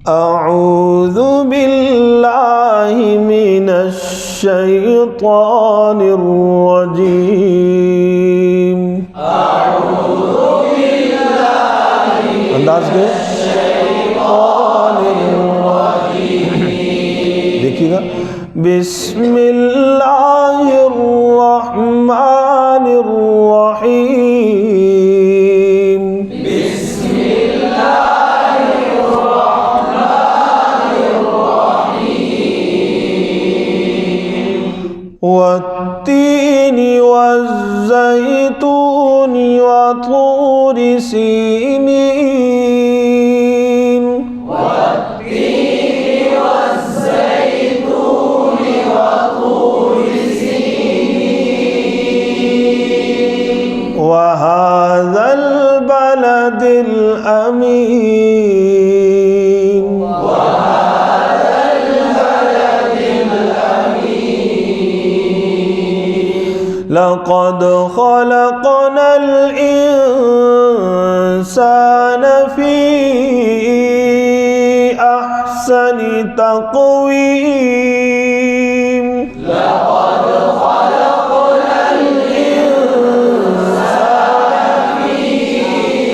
أعوذ بالله من الشيطان الرجيم أعوذ بالله من الشيطان الرجيم देखिएगा بسم الله الرحمن الرحيم بسم الله الرحمن الرحيم والتين والزيتون وطور سينين والتين والزيتون وطور سينين وهذا البلد الأمين وهذا البلد الأمين لقد خلقنا الإنسان في أحسن تقويم لقد خلقنا الإنسان في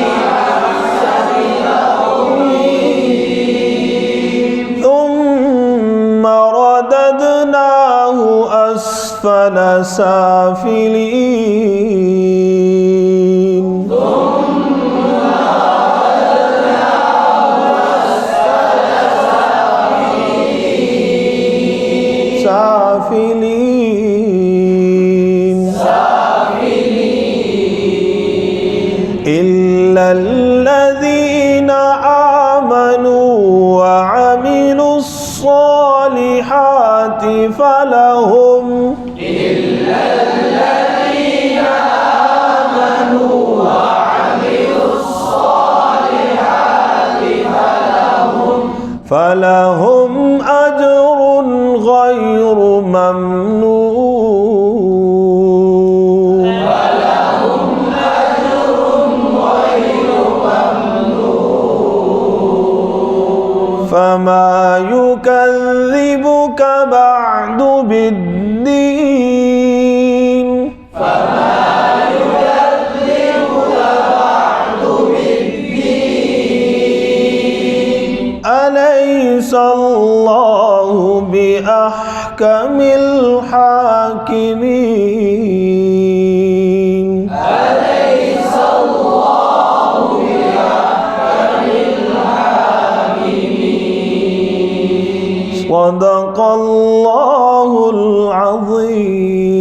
أحسن تقويم ثم رددناه أسفل سافلين إلا الذين آمنوا وعملوا الصالحات فلهم فلهم أجر غير ممنون فلهم أجر غير ممنون فما يكذبك بعد بالدين فما يكذبك بعد بالدين أليس الله بأحكم الحاكمين أليس الله بأحكم الحاكمين صدق الله العظيم.